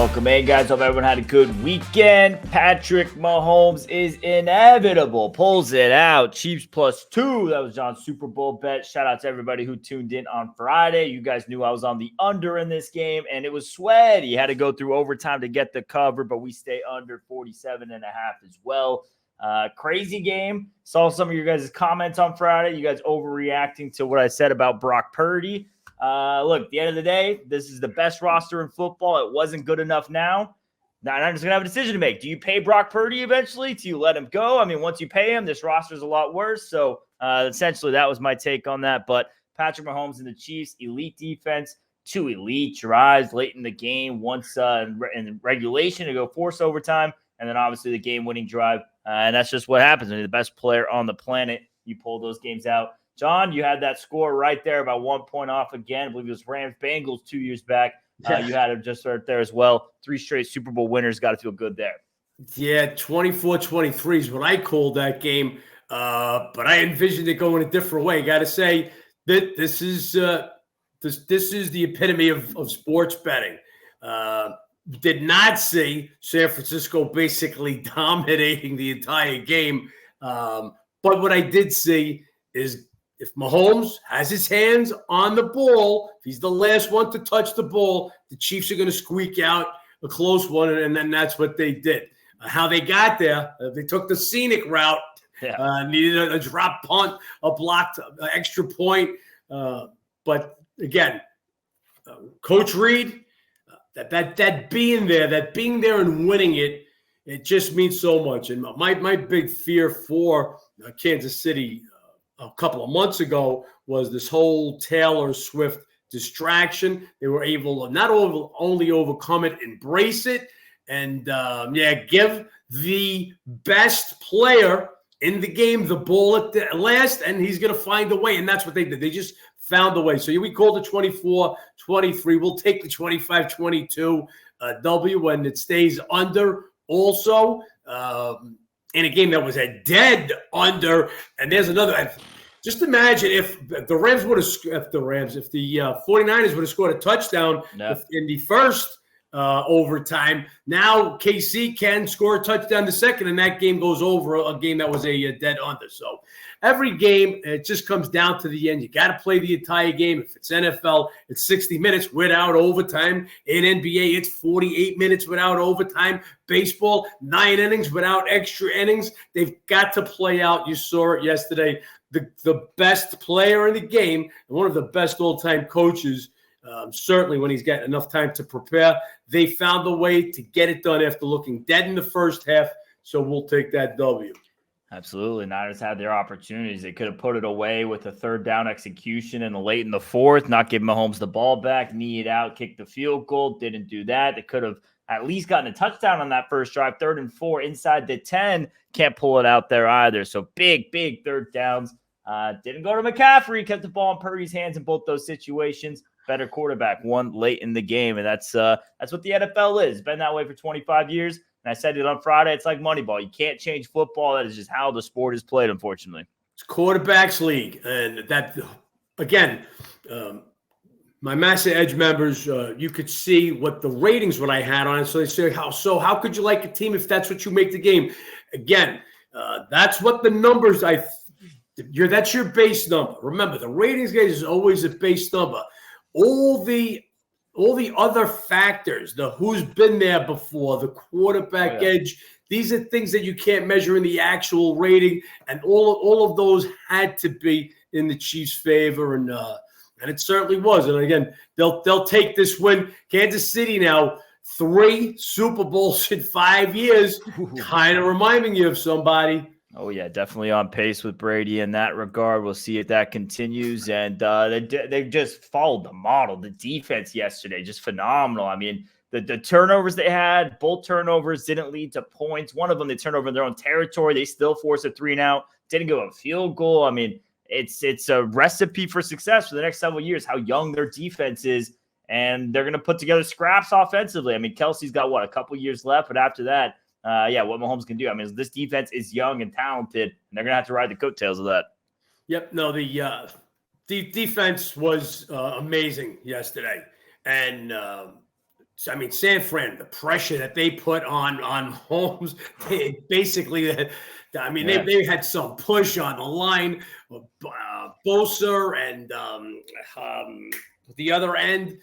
Welcome in, guys. Hope everyone had a good weekend. Patrick Mahomes is inevitable. Pulls it out. Chiefs +2. That was John's Super Bowl bet. Shout out to everybody who tuned in on Friday. You guys knew I was on the under in this game, and it was sweaty. Had to go through overtime to get the cover, but we stay under 47.5 as well. Crazy game. Saw some of your guys' comments on Friday. You guys overreacting to what I said about Brock Purdy. Look, at the end of the day, this is the best roster in football. It wasn't good enough now. Now I'm just going to have a decision to make. Do you pay Brock Purdy eventually? Do you let him go? I mean, once you pay him, this roster is a lot worse. So essentially, that was my take on that. But Patrick Mahomes and the Chiefs, elite defense, 2 elite drives late in the game, once in regulation to go force overtime, and then obviously the game-winning drive. And that's just what happens. I mean, the best player on the planet, you pull those games out. John, you had that score right there, about 1 point off again. I believe it was Rams-Bengals 2 years back. You had it just right there as well. 3 straight Super Bowl winners. Got to feel good there. Yeah, 24-23 is what I called that game. But I envisioned it going a different way. Got to say that this is the epitome of sports betting. Did not see San Francisco basically dominating the entire game. But what I did see is if Mahomes has his hands on the ball, if he's the last one to touch the ball, the Chiefs are going to squeak out a close one, and then that's what they did. How they got there, they took the scenic route, needed a drop punt, a blocked extra point. But again, Coach Reed, that being there and winning it just means so much. And my big fear for Kansas City a couple of months ago was this whole Taylor Swift distraction. They were able to not only overcome it, embrace it, and give the best player in the game the ball at the last, and he's going to find a way. And that's what they did. They just found a way. So we called it 24-23. We'll take the 25-22 W when it stays under also. In a game that was a dead under, and there's another. Just imagine if the Rams would have, if the 49ers would have scored a touchdown in the first overtime. Now KC can score a touchdown the second, and that game goes over a game that was a dead under. So every game, it just comes down to the end. You got to play the entire game. If it's NFL, it's 60 minutes without overtime. In NBA, it's 48 minutes without overtime. Baseball, 9 innings without extra innings. They've got to play out. You saw it yesterday. The best player in the game and one of the best all-time coaches, certainly when he's got enough time to prepare, they found a way to get it done after looking dead in the first half. So we'll take that W. Absolutely. Niners had their opportunities. They could have put it away with a third down execution and late in the fourth, not give Mahomes the ball back, knee it out, kick the field goal. Didn't do that. They could have at least gotten a touchdown on that first drive, 3rd and 4 inside the 10. Can't pull it out there either. So big third downs. Didn't go to McCaffrey, kept the ball in Purdy's hands in both those situations. Better quarterback, won late in the game, and that's what the NFL is. It's been that way for 25 years, and I said it on Friday. It's like Moneyball. You can't change football. That is just how the sport is played, unfortunately. It's quarterbacks league, and that again, my Massa Edge members, you could see what the ratings what I had on it. So they say, how could you like a team if that's what you make the game? Again, that's what the numbers that's your base number. Remember, the ratings guys is always a base number. All the other factors, the who's been there before, the quarterback edge, these are things that you can't measure in the actual rating, and all of those had to be in the Chiefs' favor, and it certainly was. And again, they'll take this win. Kansas City now 3 Super Bowls in 5 years, kind of reminding you of somebody. Oh, yeah, definitely on pace with Brady in that regard. We'll see if that continues. And they just followed the model. The defense yesterday, just phenomenal. I mean, the turnovers they had, both turnovers didn't lead to points. One of them, they turned over in their own territory. They still forced a 3-and-out. Didn't go a field goal. I mean, it's a recipe for success for the next several years, how young their defense is. And they're going to put together scraps offensively. I mean, Kelsey's got, a couple years left. But after that, what Mahomes can do. I mean, this defense is young and talented, and they're going to have to ride the coattails of that. Yep. No, the defense was amazing yesterday. And I mean, San Fran, the pressure that they put on Holmes, they had some push on the line. Bosa and the other end,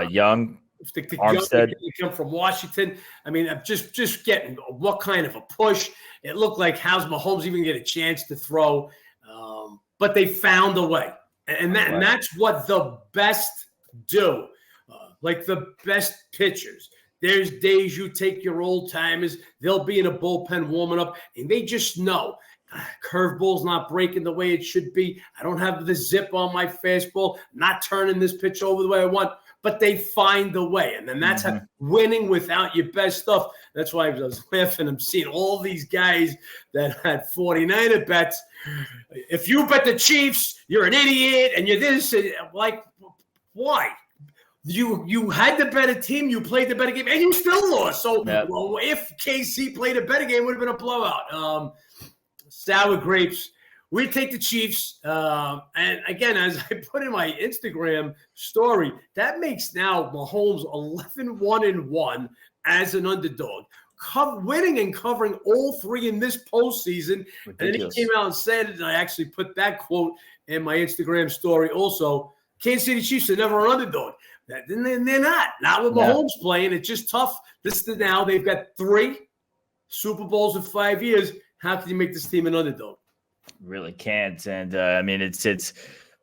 Young, the Armstead. Young come from Washington. I mean, just getting what kind of a push. It looked like how's Mahomes even get a chance to throw, but they found a way, and that's what the best do. Like the best pitchers. There's days you take your old timers, they'll be in a bullpen warming up, and they just know curveball's not breaking the way it should be. I don't have the zip on my fastball, not turning this pitch over the way I want, but they find the way. And then that's how winning without your best stuff. That's why I was laughing. I'm seeing all these guys that had 49er bets. If you bet the Chiefs, you're an idiot, and you're this. Like, why? You had the better team, you played the better game, and you still lost. So well, if KC played a better game, it would have been a blowout. Sour grapes. We take the Chiefs. And again, as I put in my Instagram story, that makes now Mahomes 11-1-1 as an underdog. Winning and covering all three in this postseason. Ridiculous. And then he came out and said it, and I actually put that quote in my Instagram story also. Kansas City Chiefs are never an underdog. They're not with Mahomes playing. It's just tough. Now they've got 3 Super Bowls in 5 years. How can you make this team an underdog? Really can't. And I mean, it's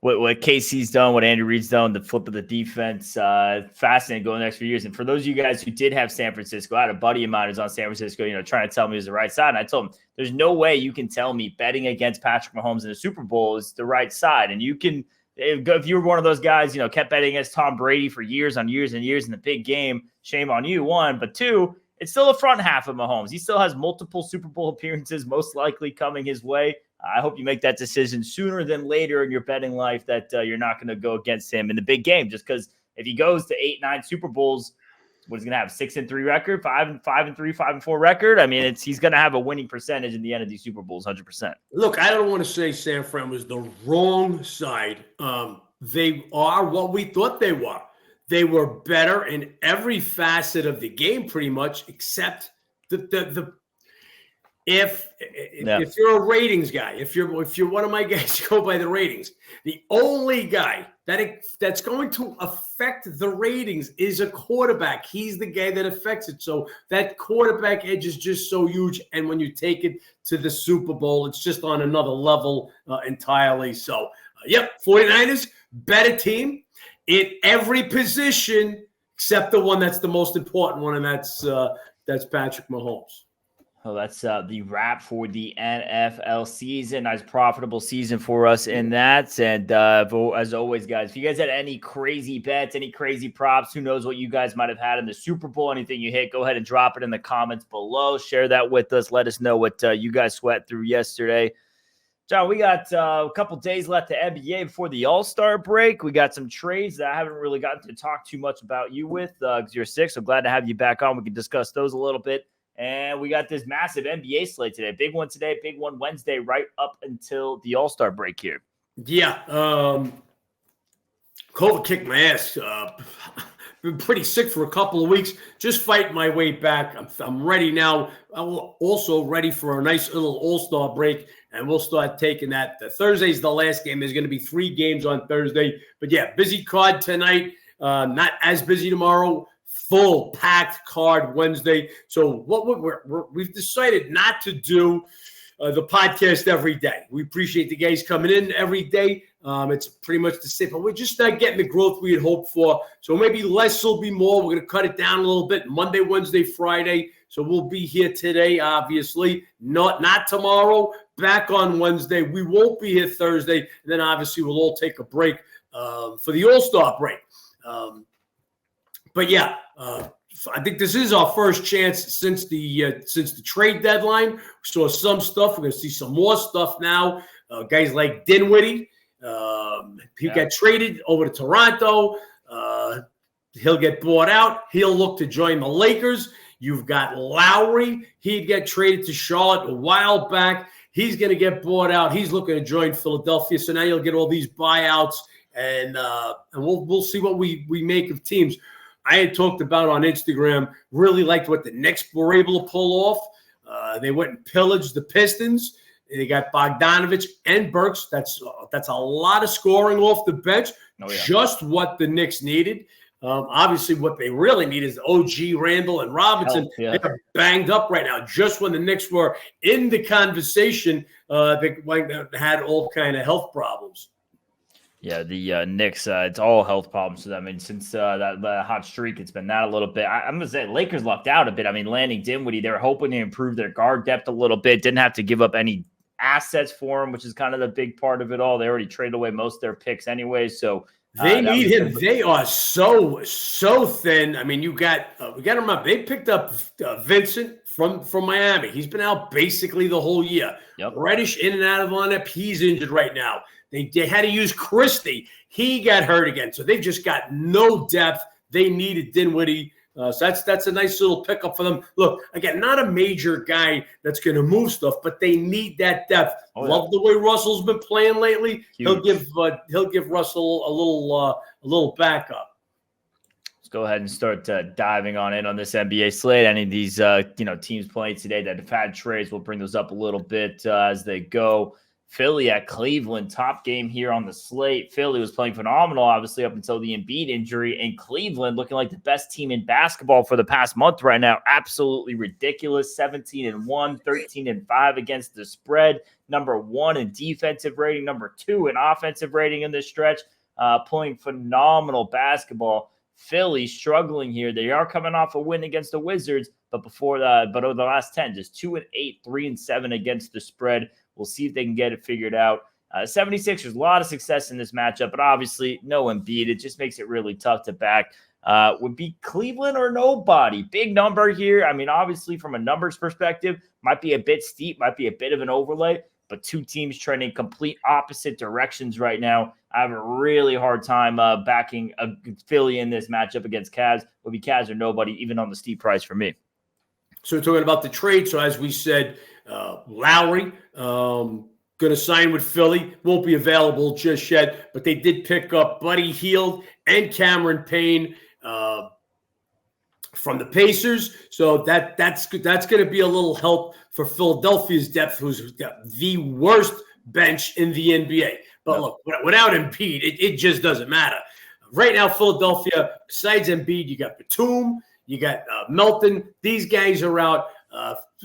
what KC's done, what Andy Reid's done, the flip of the defense. Fascinating going the next few years. And for those of you guys who did have San Francisco, I had a buddy of mine who's on San Francisco, trying to tell me it was the right side. And I told him, there's no way you can tell me betting against Patrick Mahomes in the Super Bowl is the right side. And you can. If you were one of those guys, kept betting against Tom Brady for years on years and years in the big game, shame on you, 1. But 2, it's still the front half of Mahomes. He still has multiple Super Bowl appearances, most likely coming his way. I hope you make that decision sooner than later in your betting life that you're not going to go against him in the big game. Just because if he goes to 8-9 Super Bowls, what he's going to have, 6-3 record, 5-3, 5-4 record. I mean, he's going to have a winning percentage in the end of these Super Bowls, 100%. Look, I don't want to say San Fran was the wrong side. They are what we thought they were. They were better in every facet of the game, pretty much, except if you're a ratings guy, if you're one of my guys who go by the ratings, the only guy that's going to affect the ratings is a quarterback. He's the guy that affects it. So that quarterback edge is just so huge. And when you take it to the Super Bowl, it's just on another level entirely. So, 49ers, better team in every position except the one that's the most important one, and that's Patrick Mahomes. Well, that's the wrap for the NFL season. Nice profitable season for us in that. And as always, guys, if you guys had any crazy bets, any crazy props, who knows what you guys might have had in the Super Bowl, anything you hit, go ahead and drop it in the comments below. Share that with us. Let us know what you guys sweat through yesterday. John, we got a couple days left to NBA before the All-Star break. We got some trades that I haven't really gotten to talk too much about you with because you're sick. So glad to have you back on. We can discuss those a little bit. And we got this massive NBA slate today. Big one today, big one Wednesday, right up until the All-Star break here. Yeah. COVID kicked my ass. Been pretty sick for a couple of weeks. Just fighting my way back. I'm ready now. I'm also ready for a nice little All-Star break, and we'll start taking that. Thursday's the last game. There's going to be 3 games on Thursday. But, yeah, busy card tonight. Not as busy tomorrow. Full packed card Wednesday. So what we've decided not to do the podcast every day. We appreciate the guys coming in every day. It's pretty much the same, but we're just not getting the growth we had hoped for. So maybe less will be more. We're going to cut it down a little bit. Monday, Wednesday, Friday. So we'll be here today, obviously. Not tomorrow. Back on Wednesday. We won't be here Thursday. And then obviously we'll all take a break for the All-Star break. But yeah, I think this is our first chance since the trade deadline. We saw some stuff. We're going to see some more stuff now. Guys like Dinwiddie, he got traded over to Toronto. He'll get bought out. He'll look to join the Lakers. You've got Lowry. He'd get traded to Charlotte a while back. He's going to get bought out. He's looking to join Philadelphia. So now you'll get all these buyouts, and we'll see what we make of teams. I had talked about on Instagram, really liked what the Knicks were able to pull off. They went and pillaged the Pistons. They got Bogdanovich and Burks. That's a lot of scoring off the bench. Oh, yeah. Just what the Knicks needed. Obviously, what they really need is OG, Randall, and Robinson. Yeah. They're banged up right now. Just when the Knicks were in the conversation, they had all kind of health problems. Yeah, the Knicks, it's all health problems for them. I mean, since that hot streak, it's been that a little bit. I'm going to say Lakers lucked out a bit. I mean, landing Dinwiddie, they were hoping to improve their guard depth a little bit. Didn't have to give up any assets for him, which is kind of the big part of it all. They already traded away most of their picks anyway, so they need him. They are so thin. I mean, we got him up. They picked up Vincent from Miami. He's been out basically the whole year. Yep. Reddish in and out of lineup. He's injured right now. They had to use Christie. He got hurt again. So they've just got no depth. They needed Dinwiddie. So that's a nice little pickup for them. Look, again, not a major guy that's going to move stuff, but they need that depth. Oh, yeah. Love the way Russell's been playing lately. Huge. He'll give Russell a little backup. Let's go ahead and start diving on this NBA slate. Any of these teams playing today that have had trades, we'll bring those up a little bit as they go. Philly at Cleveland, top game here on the slate. Philly was playing phenomenal, obviously, up until the Embiid injury. And Cleveland looking like the best team in basketball for the past month right now. Absolutely ridiculous. 17-1, 13-5 against the spread. Number 1 in defensive rating. Number 2 in offensive rating in this stretch. Playing phenomenal basketball. Philly struggling here. They are coming off a win against the Wizards, but over the last 10, just 2-8, 3-7 against the spread. We'll see if they can get it figured out. 76ers, a lot of success in this matchup, but obviously no Embiid. It just makes it really tough to back. Would be Cleveland or nobody. Big number here. I mean, obviously from a numbers perspective, might be a bit steep, might be a bit of an overlay, but two teams trending complete opposite directions right now. I have a really hard time backing Philly in this matchup against Cavs. Would be Cavs or nobody, even on the steep price for me. So we're talking about the trade. So as we said, Lowry going to sign with Philly. Won't be available just yet, but they did pick up Buddy Hield and Cameron Payne from the Pacers. So that's going to be a little help for Philadelphia's depth, who's got the worst bench in the NBA. But look, without Embiid, it just doesn't matter. Right now, Philadelphia, besides Embiid, you got Batum, you got Melton. These guys are out.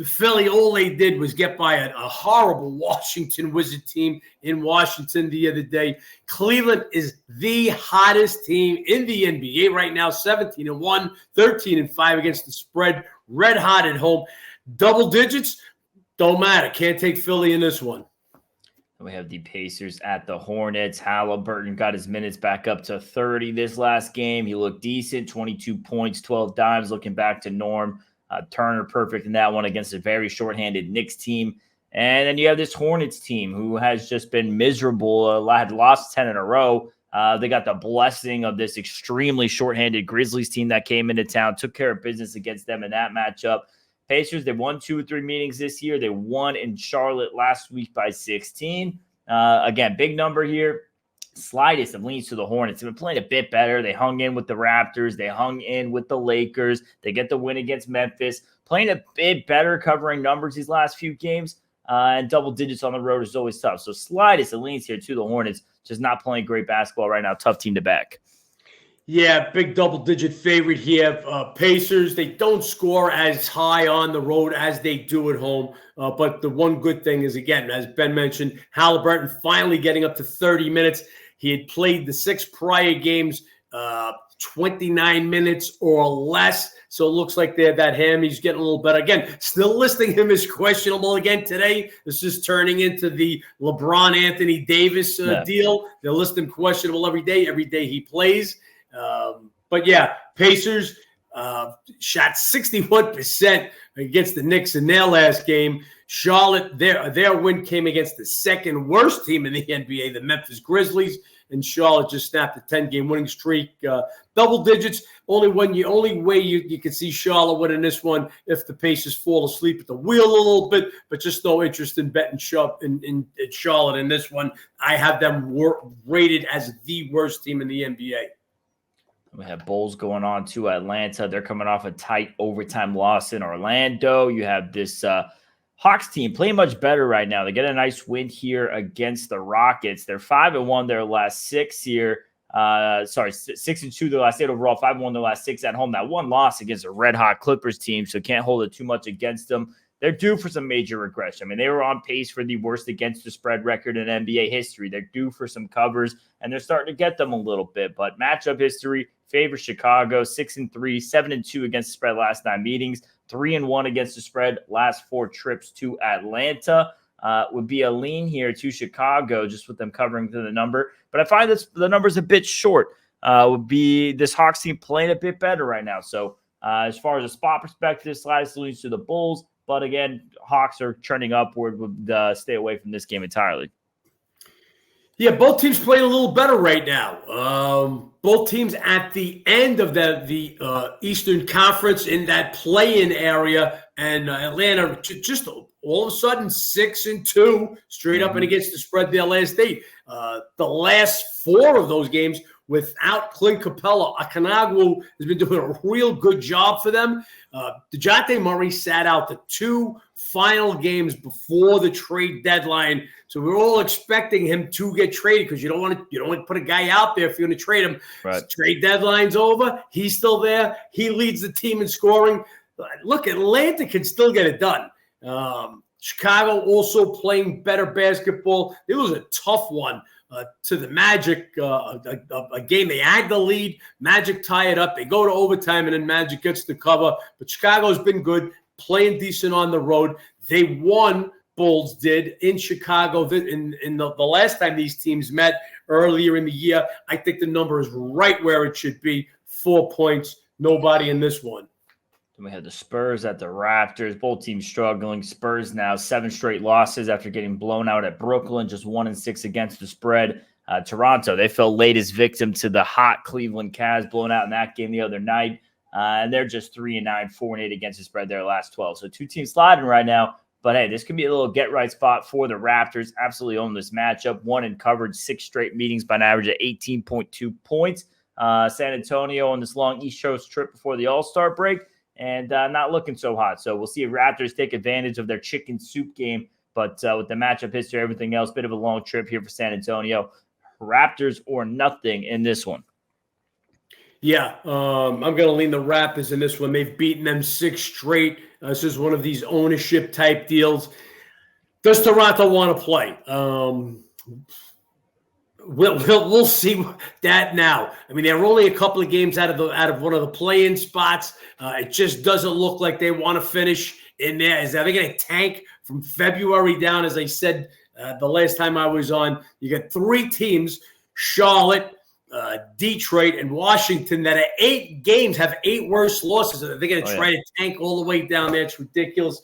Philly, all they did was get by a horrible Washington Wizard team in Washington the other day. Cleveland is the hottest team in the NBA right now, 17-1, 13-5 against the spread, red hot at home. Double digits, don't matter. Can't take Philly in this one. We have the Pacers at the Hornets. Halliburton got his minutes back up to 30 this last game. He looked decent, 22 points, 12 dimes, looking back to norm. Turner perfect in that one against a very shorthanded Knicks team. And then you have this Hornets team who has just been miserable, had lost 10 in a row. They got the blessing of this extremely shorthanded Grizzlies team that came into town, took care of business against them in that matchup. Pacers, they won 2 or 3 meetings this year. They won in Charlotte last week by 16. Again, big number here. Slightest of leans to the Hornets. They've been playing a bit better. They hung in with the Raptors. They hung in with the Lakers. They get the win against Memphis. Playing a bit better, covering numbers these last few games. And double digits on the road is always tough. So slightest of leans here to the Hornets. Just not playing great basketball right now. Tough team to back. Yeah, big double-digit favorite here. Pacers, they don't score as high on the road as they do at home. But the one good thing is, again, as Ben mentioned, Halliburton finally getting up to 30 minutes. He had played the 6 prior games 29 minutes or less. So it looks like that he's getting a little better. Again, still listing him as questionable again today. This is turning into the LeBron Anthony Davis deal. They're listing questionable every day he plays. But yeah, Pacers shot 61% against the Knicks in their last game. Charlotte, their win came against the second worst team in the NBA, the Memphis Grizzlies, and Charlotte just snapped a 10-game winning streak. Double digits. Only way you can see Charlotte winning this one if the Pacers fall asleep at the wheel a little bit, but just no interest in betting in Charlotte in this one. I have them rated as the worst team in the NBA. We have Bulls going on to Atlanta. They're coming off a tight overtime loss in Orlando. You have this Hawks team playing much better right now. They get a nice win here against the Rockets. They're 5-1 their last 6 here. 6-2 their last 8 overall, 5-1 their last 6 at home. That one loss against a red-hot Clippers team, so can't hold it too much against them. They're due for some major regression. I mean, they were on pace for the worst against the spread record in NBA history. They're due for some covers, and they're starting to get them a little bit. But matchup history favors Chicago, 6-3, 7-2 against the spread last 9 meetings, 3-1 against the spread last 4 trips to Atlanta. Would be a lean here to Chicago, just with them covering to the number. But I find the number's a bit short. Would be this Hawks team playing a bit better right now. So as far as a spot perspective, slightly leans to the Bulls. But again, Hawks are trending upward. Would stay away from this game entirely. Yeah, both teams playing a little better right now. Both teams at the end of the Eastern Conference in that play-in area, and Atlanta just all of a sudden 6-2 straight up and against the spread their last 8. The last 4 of those games without Clint Capella, Angulo has been doing a real good job for them. DeJounte Murray sat out the 2 final games before the trade deadline, so we're all expecting him to get traded because you don't want to put a guy out there if you're going to trade him. Right. Trade deadline's over. He's still there. He leads the team in scoring. Look, Atlanta can still get it done. Chicago also playing better basketball. It was a tough one to the Magic, a game they had the lead. Magic tie it up. They go to overtime, and then Magic gets the cover. But Chicago's been good, playing decent on the road. They won, Bulls did, in Chicago in the last time these teams met earlier in the year. I think the number is right where it should be, 4 points. Nobody in this one. Then we had the Spurs at the Raptors. Both teams struggling. Spurs now 7 straight losses after getting blown out at Brooklyn, just 1-6 against the spread. Toronto, they fell latest victim to the hot Cleveland Cavs, blown out in that game the other night. And they're just 3-9, 4-8 against the spread their last 12. So 2 teams sliding right now. But hey, this could be a little get-right spot for the Raptors. Absolutely own this matchup. Won and covered 6 straight meetings by an average of 18.2 points. San Antonio on this long East Coast trip before the All-Star break. And not looking so hot. So we'll see if Raptors take advantage of their chicken soup game. But with the matchup history, everything else, bit of a long trip here for San Antonio. Raptors or nothing in this one. Yeah, I'm going to lean the Raptors in this one. They've beaten them 6 straight. This is one of these ownership type deals. Does Toronto want to play? We'll see that now. I mean, they're only a couple of games out of one of the play-in spots. It just doesn't look like they want to finish in there. Are they going to tank from February down? As I said the last time I was on, you got 3 teams: Charlotte, Detroit, and Washington that at 8 games have 8 worse losses. Are they going to try to tank all the way down there? It's ridiculous.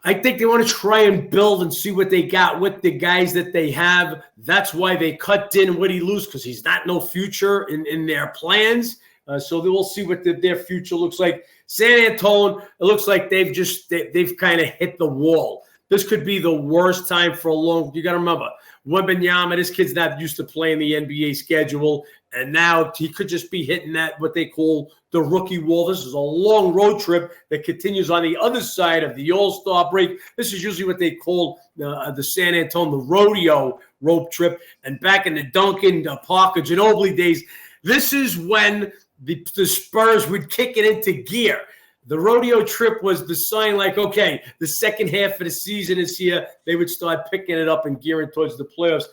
I think they want to try and build and see what they got with the guys that they have. That's why they cut Dinwiddie loose, because he's not no future in their plans. So they will see what their future looks like. San Antonio, it looks like they've kind of hit the wall. This could be the worst time for a long. You got to remember, Wembanyama, this kid's not used to playing the NBA schedule, and now he could just be hitting that what they call the rookie wall. This is a long road trip that continues on the other side of the All-Star break. This is usually what they call the San Antonio the rodeo road trip. And back in the Duncan, Parker, Ginobili days, this is when the Spurs would kick it into gear. The rodeo trip was the sign like, okay, the second half of the season is here. They would start picking it up and gearing towards the playoffs.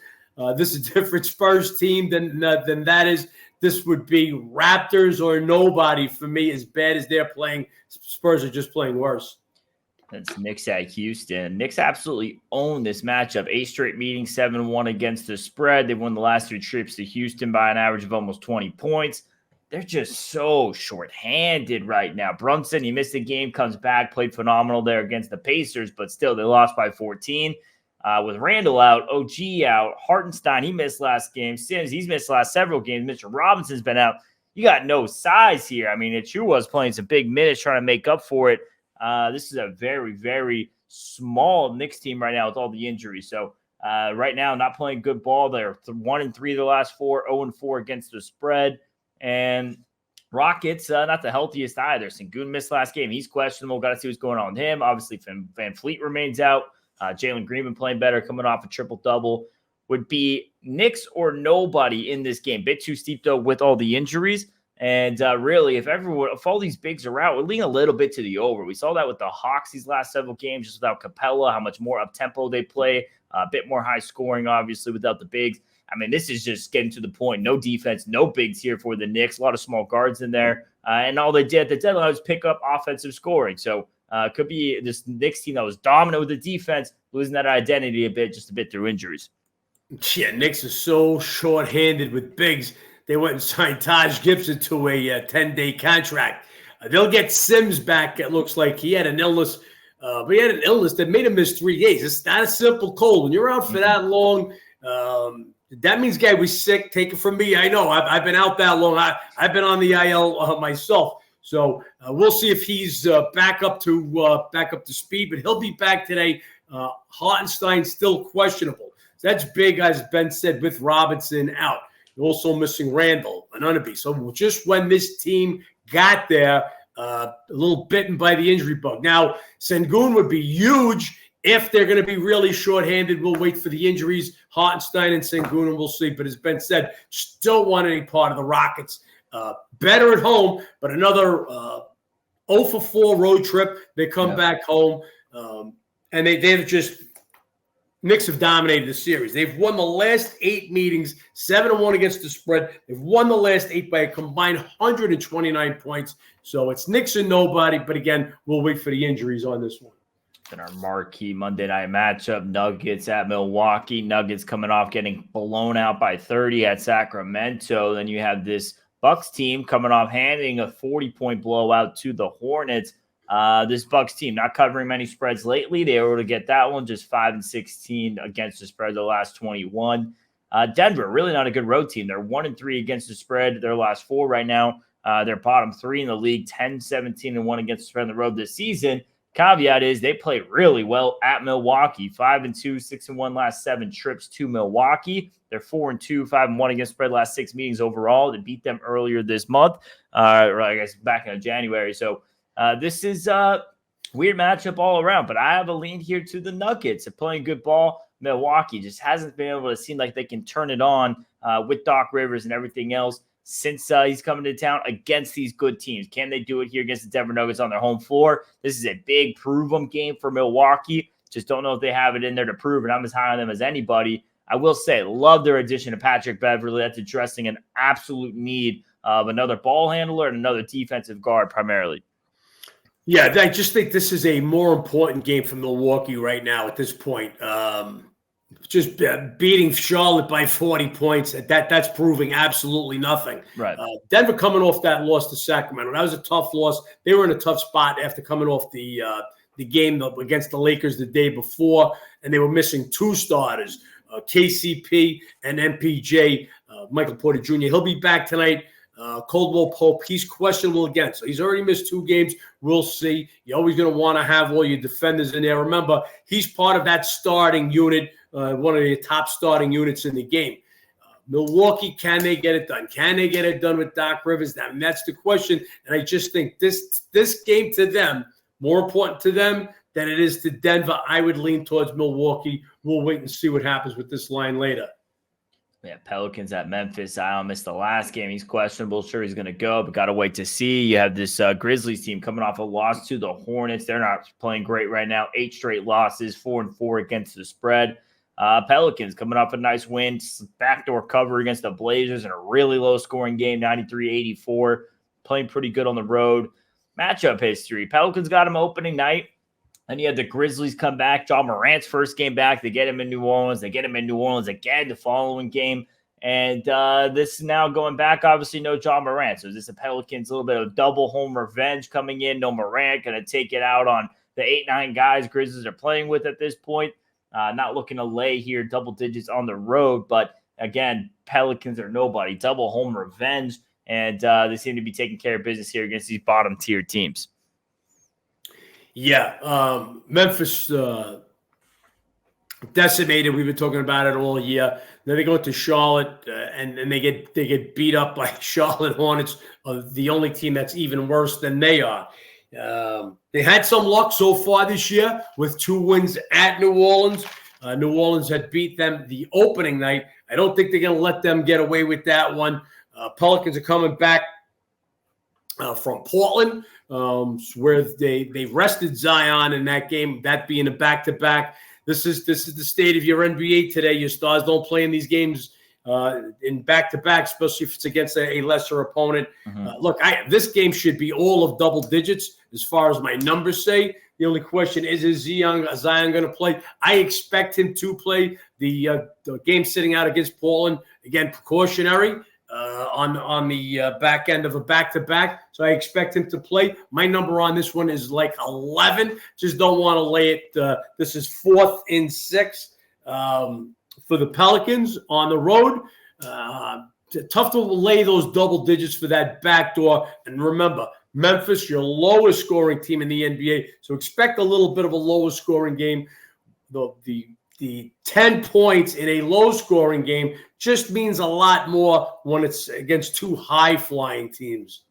This is a different Spurs team than that is. This would be Raptors or nobody for me. As bad as they're playing, Spurs are just playing worse. That's Knicks at Houston. Knicks absolutely own this matchup. 8 straight meetings, 7-1 against the spread. They won the last 3 trips to Houston by an average of almost 20 points. They're just so shorthanded right now. Brunson, he missed a game, comes back, played phenomenal there against the Pacers, but still they lost by 14. With Randall out, OG out, Hartenstein, he missed last game. Sims, he's missed last several games. Mitchell Robinson's been out. You got no size here. I mean, Achua's playing some big minutes trying to make up for it. This is a very, very small Knicks team right now with all the injuries. So right now, not playing good ball. They're 1-3 the last 4, 0-4 against the spread. And Rockets, not the healthiest either. Sengun missed last game. He's questionable. Got to see what's going on with him. Obviously, Van Fleet remains out. Jalen Green been playing better, coming off a triple-double. Would be Knicks or nobody in this game. Bit too steep, though, with all the injuries. And really, if all these bigs are out, we're leaning a little bit to the over. We saw that with the Hawks these last several games, just without Capella, how much more up-tempo they play. A bit more high scoring, obviously, without the bigs. I mean, this is just getting to the point. No defense, no bigs here for the Knicks. A lot of small guards in there. And all they did at the deadline was pick up offensive scoring. So it could be this Knicks team that was dominant with the defense, losing that identity just a bit through injuries. Yeah, Knicks is so short-handed with bigs. They went and signed Taj Gibson to a 10-day contract. They'll get Sims back. It looks like he had an illness. But he had an illness that made him miss 3 days. It's not a simple cold. When you're out for that long, that means guy was sick. Take it from me. I know. I've been out that long. I've been on the IL myself. So we'll see if he's back up to speed. But he'll be back today. Hartenstein still questionable. So that's big, as Ben said, with Robinson out. You're also missing Randall and Unnaby. So just when this team got there, a little bitten by the injury bug. Now, Sengun would be huge if they're going to be really shorthanded. We'll wait for the injuries, Hartenstein and Sengun, and we'll see. But as Ben said, just don't want any part of the Rockets. Better at home, but another 0-for-4 road trip. They come back home, and they've just – Knicks have dominated the series. They've won the last 8 meetings, 7-1 against the spread. They've won the last 8 by a combined 129 points. So it's Knicks and nobody. But again, we'll wait for the injuries on this one. In our marquee Monday night matchup, Nuggets at Milwaukee. Nuggets coming off getting blown out by 30 at Sacramento. Then you have this Bucks team coming off handing a 40-point blowout to the Hornets. This Bucks team not covering many spreads lately. They were able to get that one, just 5-16 against the spread the last 21. Denver, really not a good road team. They're 1-3 against the spread. Their last 4 right now. They're bottom 3 in the league, 10-17-1 against the spread on the road this season. Caveat is they played really well at Milwaukee, 5-2, 6-1 last 7 trips to Milwaukee. They're 4-2, 5-1 against spread last 6 meetings overall. They beat them earlier this month, or I guess back in January. So this is a weird matchup all around, but I have a lean here to the Nuggets. They're playing good ball. Milwaukee just hasn't been able to seem like they can turn it on with Doc Rivers and everything else since he's coming to town against these good teams. Can they do it here against the Denver Nuggets on their home floor? This is a big prove-em game for Milwaukee. Just don't know if they have it in there to prove, and I'm as high on them as anybody. I will say, love their addition to Patrick Beverley. That's addressing an absolute need of another ball handler and another defensive guard primarily. Yeah, I just think this is a more important game for Milwaukee right now at this point. Just beating Charlotte by 40 points, that's proving absolutely nothing. Right. Denver coming off that loss to Sacramento. That was a tough loss. They were in a tough spot after coming off the game against the Lakers the day before, and they were missing 2 starters, KCP and MPJ, Michael Porter Jr. He'll be back tonight. Caldwell Pope, he's questionable again. So he's already missed 2 games. We'll see. You're always going to want to have all your defenders in there. Remember, he's part of that starting unit, one of the top starting units in the game. Milwaukee, can they get it done? Can they get it done with Doc Rivers? I mean, that's the question. And I just think this game to them, more important to them than it is to Denver. I would lean towards Milwaukee. We'll wait and see what happens with this line later. Yeah, Pelicans at Memphis. Zion missed the last game. He's questionable. Sure, he's going to go, but got to wait to see. You have this Grizzlies team coming off a loss to the Hornets. They're not playing great right now. 8 straight losses, 4-4 against the spread. Pelicans coming off a nice win, backdoor cover against the Blazers in a really low-scoring game, 93-84. Playing pretty good on the road. Matchup history. Pelicans got him opening night. And you had the Grizzlies come back. John Morant's first game back. They get him in New Orleans. They get him in New Orleans again the following game. And this is now going back. Obviously, no John Morant. So is this a Pelicans a little bit of double home revenge coming in? No Morant, going to take it out on the 8-9 guys Grizzlies are playing with at this point. Not looking to lay here double digits on the road. But again, Pelicans are nobody. Double home revenge. And they seem to be taking care of business here against these bottom tier teams. Yeah, Memphis decimated. We've been talking about it all year. Then they go to Charlotte, and they get beat up by Charlotte Hornets, the only team that's even worse than they are. They had some luck so far this year with 2 wins at New Orleans. New Orleans had beat them the opening night. I don't think they're going to let them get away with that one. Pelicans are coming back from Portland, where they rested Zion in that game, that being a back-to-back. This is the state of your NBA today. Your stars don't play in these games in back-to-back, especially if it's against a lesser opponent. Look, this game should be all of double digits as far as my numbers say. The only question is Zion going to play? I expect him to play. The game sitting out against Portland, again, precautionary on the back end of a back-to-back. So I expect him to play. My number on this one is like 11. Just don't want to lay it. This is 4th and 6 for the Pelicans on the road. Tough to lay those double digits for that backdoor. And remember, Memphis, your lowest scoring team in the NBA. So expect a little bit of a lower scoring game. The 10 points in a low scoring game just means a lot more when it's against 2 high flying teams.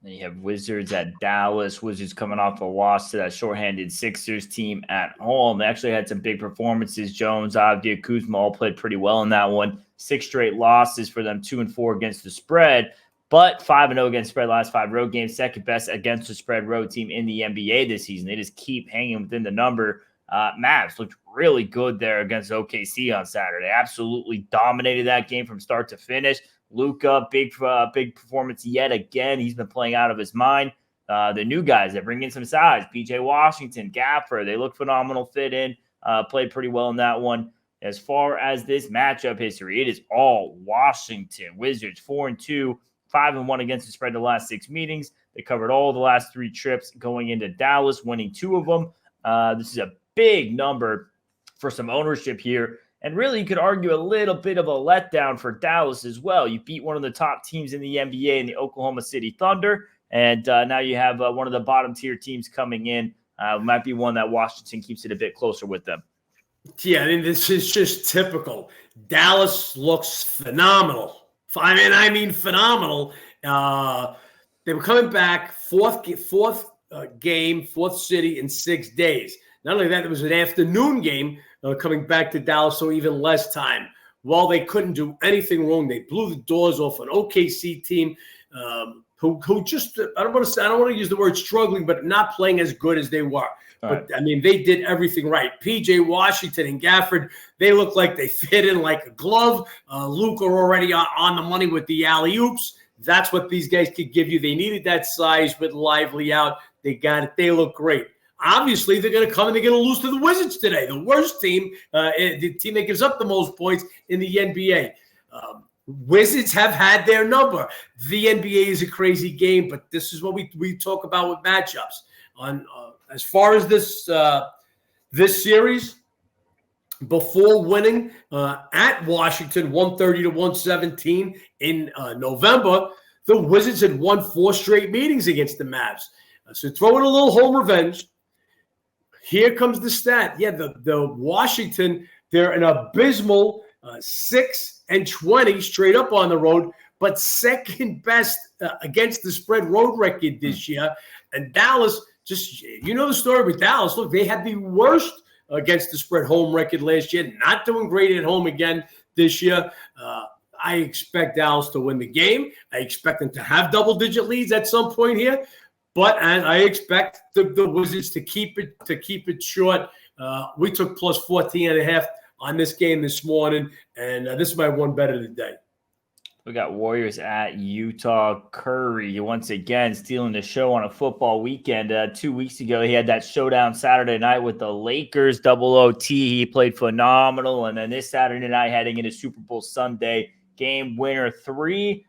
Then you have Wizards at Dallas. Wizards coming off a loss to that shorthanded Sixers team at home. They actually had some big performances. Jones, Avdija, Kuzma all played pretty well in that one. 6 straight losses for them, 2-4 against the spread, but 5-0 against spread last 5 road games. Second best against the spread road team in the NBA this season. They just keep hanging within the number. Mavs looked really good there against OKC on Saturday. Absolutely dominated that game from start to finish. Luka, big performance yet again. He's been playing out of his mind. The new guys that bring in some size, PJ Washington, Gaffer, they look phenomenal fit in, played pretty well in that one. As far as this matchup history, it is all Washington. Wizards 4-2, 5-1 against the spread the last 6 meetings. They covered all the last 3 trips going into Dallas, winning 2 of them. This is a big number for some ownership here. And really, you could argue a little bit of a letdown for Dallas as well. You beat one of the top teams in the NBA in the Oklahoma City Thunder, and now you have one of the bottom-tier teams coming in. Might be one that Washington keeps it a bit closer with them. Yeah, I mean, this is just typical. Dallas looks phenomenal. I mean phenomenal. They were coming back, fourth game, 4th city in 6 days. Not only that, it was an afternoon game coming back to Dallas, so even less time. While they couldn't do anything wrong, they blew the doors off an OKC team who just, I don't want to use the word struggling, but not playing as good as they were. But, I mean, they did everything right. PJ Washington and Gafford, they look like they fit in like a glove. Luka already on the money with the alley-oops. That's what these guys could give you. They needed that size with Lively out. They got it. They look great. Obviously, they're going to come and they're going to lose to the Wizards today, the worst team, the team that gives up the most points in the NBA. Wizards have had their number. The NBA is a crazy game, but this is what we talk about with matchups. As far as this series, before winning at Washington 130-117 in November, the Wizards had won 4 straight meetings against the Mavs. So throw in a little home revenge. Here comes the stat. Yeah, the Washington, they're an abysmal 6-20 straight up on the road, but second best against the spread road record this year. And Dallas, just, you know the story with Dallas. Look, they had the worst against the spread home record last year. Not doing great at home again this year. I expect Dallas to win the game. I expect them to have double-digit leads at some point here. But I expect the Wizards to keep it short. We took plus 14.5 on this game this morning, and this is my one bet of the day. We got Warriors at Utah. Curry once again stealing the show on a football weekend. 2 weeks ago, he had that showdown Saturday night with the Lakers, double OT. He played phenomenal. And then this Saturday night, heading into Super Bowl Sunday, game winner 3.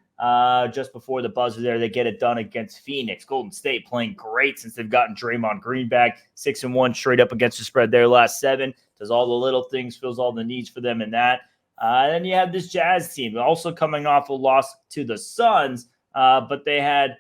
Just before the buzzer there, they get it done against Phoenix. Golden State playing great since they've gotten Draymond Green back. 6-1 straight up against the spread their last 7. Does all the little things, fills all the needs for them in that. And then you have this Jazz team also coming off a loss to the Suns, but they had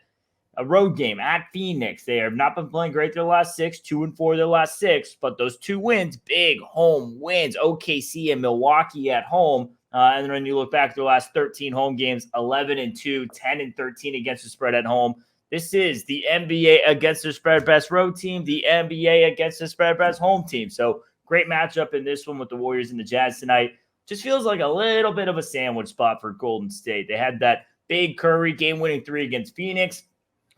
a road game at Phoenix. They have not been playing great their last 6, 2-4 their last 6, but those 2 wins, big home wins, OKC and Milwaukee at home. And then when you look back at their last 13 home games, 11-2, 10-13 against the spread at home. This is the NBA against the spread best road team, the NBA against the spread best home team. So great matchup in this one with the Warriors and the Jazz tonight. Just feels like a little bit of a sandwich spot for Golden State. They had that big Curry game-winning 3 against Phoenix,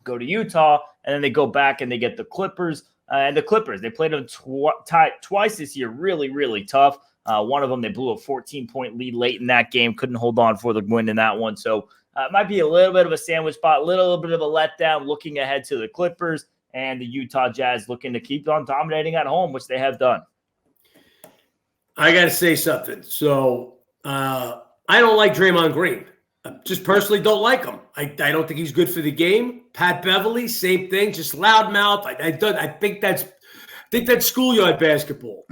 go to Utah, and then they go back and they get the Clippers. And the Clippers, they played them twice this year, really, really tough. One of them, they blew a 14-point lead late in that game, couldn't hold on for the win in that one. So it might be a little bit of a sandwich spot, a little bit of a letdown looking ahead to the Clippers and the Utah Jazz looking to keep on dominating at home, which they have done. I got to say something. So I don't like Draymond Green. Just personally don't like him. I don't think he's good for the game. Pat Beverly, same thing, just loudmouth. I think that's schoolyard basketball.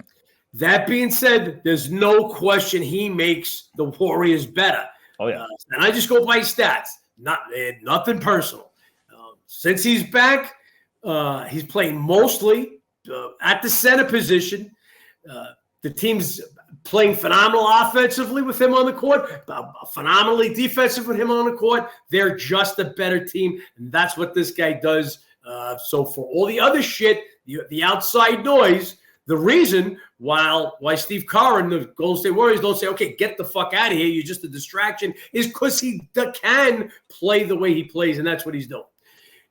That being said, there's no question he makes the Warriors better. Oh yeah, and I just go by stats, nothing personal. Since he's back, he's playing mostly at the center position. The team's playing phenomenal offensively with him on the court, phenomenally defensive with him on the court. They're just a better team, and that's what this guy does. So for all the other shit, the outside noise, the reason why Steve Kerr and the Golden State Warriors don't say, okay, get the fuck out of here, you're just a distraction, is because he can play the way he plays, and that's what he's doing.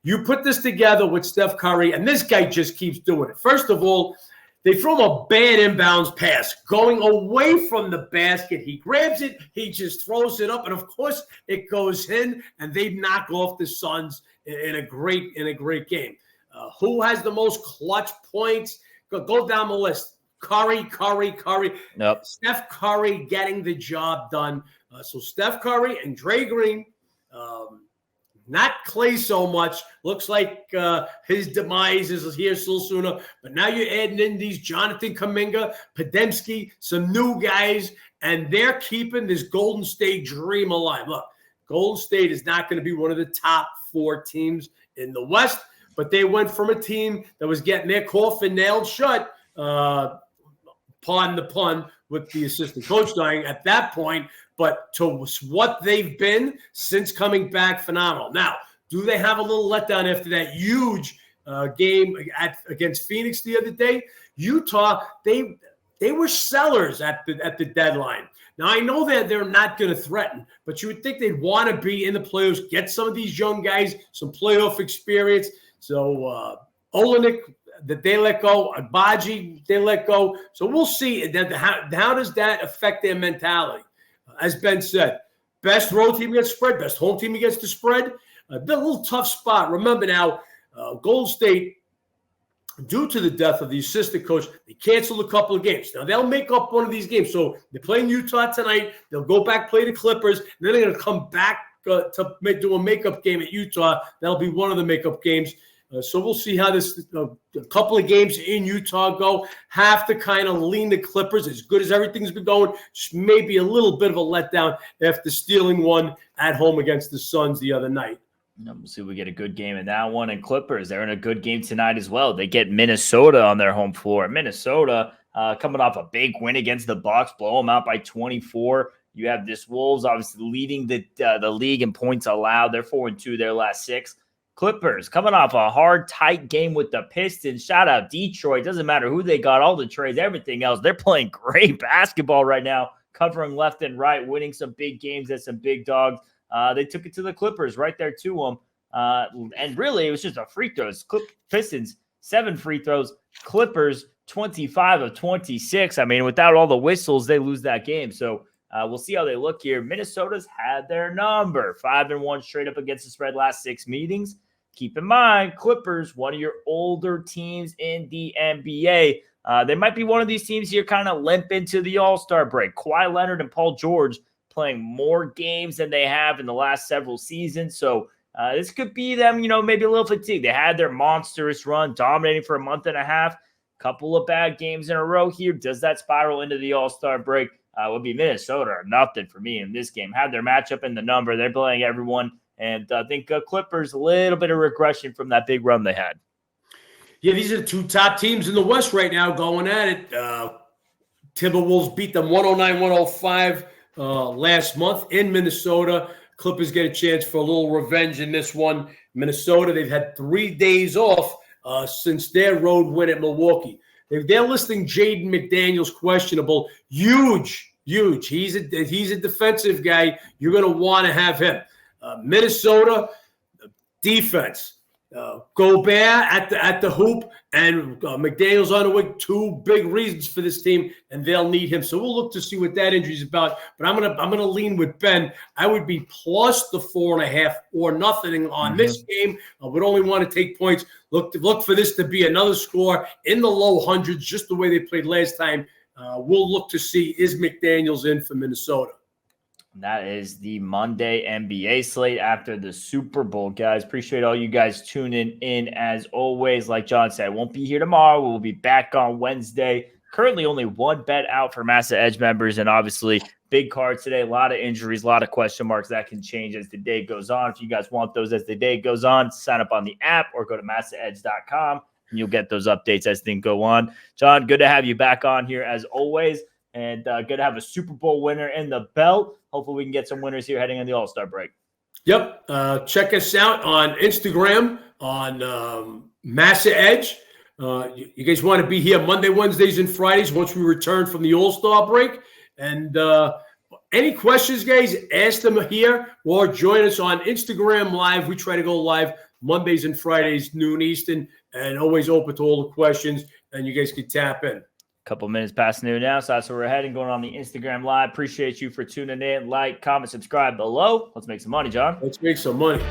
You put this together with Steph Curry, and this guy just keeps doing it. First of all, they throw him a bad inbounds pass going away from the basket. He grabs it. He just throws it up. And, of course, it goes in, and they knock off the Suns in a great game. Who has the most clutch points? Go down the list. Curry. Yep. Steph Curry getting the job done. So Steph Curry and Dre Green, not Clay so much. Looks like his demise is here still sooner. But now you're adding in these Jonathan Kuminga, Podemski, some new guys, and they're keeping this Golden State dream alive. Look, Golden State is not going to be one of the top 4 teams in the West, but they went from a team that was getting their coffin nailed shut, pardon the pun, with the assistant coach dying at that point, but to what they've been since coming back, phenomenal. Now, do they have a little letdown after that huge game against Phoenix the other day? Utah, they were sellers at the deadline. Now, I know that they're not going to threaten, but you would think they'd want to be in the playoffs, get some of these young guys some playoff experience. So Olenek, that they let go, Agbaji, they let go. So we'll see. How does that affect their mentality? As Ben said, best road team against spread, best home team against the spread. They're a little tough spot. Remember now, Golden State, due to the death of the assistant coach, they canceled a couple of games. Now, they'll make up one of these games. So they're playing Utah tonight. They'll go back, play the Clippers. And then they're going to come back to do a makeup game at Utah. That'll be one of the makeup games. So we'll see how this a couple of games in Utah go. Have to kind of lean the Clippers as good as everything's been going. Just maybe a little bit of a letdown after stealing one at home against the Suns the other night. We'll see if we get a good game in that one. And Clippers, they're in a good game tonight as well. They get Minnesota on their home floor. Minnesota coming off a big win against the Bucks, blow them out by 24. You have this Wolves obviously leading the league in points allowed. They're 4-2 their last 6. Clippers coming off a hard, tight game with the Pistons. Shout out Detroit. Doesn't matter who they got, all the trades, everything else. They're playing great basketball right now, covering left and right, winning some big games at some big dogs. They took it to the Clippers right there to them. And really, it was just a free throws. Pistons, 7 free throws. Clippers, 25 of 26. I mean, without all the whistles, they lose that game. So we'll see how they look here. Minnesota's had their number. 5-1 straight up against the spread last 6 meetings. Keep in mind, Clippers, one of your older teams in the NBA. They might be one of these teams here kind of limp into the All-Star break. Kawhi Leonard and Paul George playing more games than they have in the last several seasons. So this could be them, maybe a little fatigued. They had their monstrous run, dominating for a month and a half. Couple of bad games in a row here. Does that spiral into the All-Star break? Would be Minnesota or nothing for me in this game. Had their matchup in the number. They're playing everyone And I think Clippers, a little bit of regression from that big run they had. Yeah, these are the two top teams in the West right now going at it. Timberwolves beat them 109-105 last month in Minnesota. Clippers get a chance for a little revenge in this one. Minnesota, they've had 3 days off since their road win at Milwaukee. They're listing Jaden McDaniels questionable. Huge. He's a defensive guy. You're going to want to have him. Minnesota defense. Gobert at the hoop and McDaniels on the wing. 2 big reasons for this team, and they'll need him. So we'll look to see what that injury is about. But I'm gonna lean with Ben. I would be plus the 4.5 or nothing on this game. I would only want to take points. Look for this to be another score in the low hundreds, just the way they played last time. We'll look to see, is McDaniels in for Minnesota. That is the Monday NBA slate after the Super Bowl, guys. Appreciate all you guys tuning in as always. Like John said, I won't be here tomorrow. We'll be back on Wednesday. Currently only 1 bet out for Massive Edge members, and obviously big cards today. A lot of injuries, a lot of question marks. That can change as the day goes on. If you guys want those as the day goes on, sign up on the app or go to massiveedge.com, and you'll get those updates as things go on. John, good to have you back on here as always. And good to have a Super Bowl winner in the belt. Hopefully we can get some winners here heading in the All-Star break. Yep. Check us out on Instagram on Massa Edge. You guys want to be here Monday, Wednesdays, and Fridays once we return from the All-Star break. And any questions, guys, ask them here or join us on Instagram Live. We try to go live Mondays and Fridays, noon Eastern, and always open to all the questions, and you guys can tap in. Couple minutes past noon now, so that's where we're heading, going on the Instagram Live. Appreciate you for tuning in. Like, comment, subscribe below. Let's make some money, John. Let's make some money.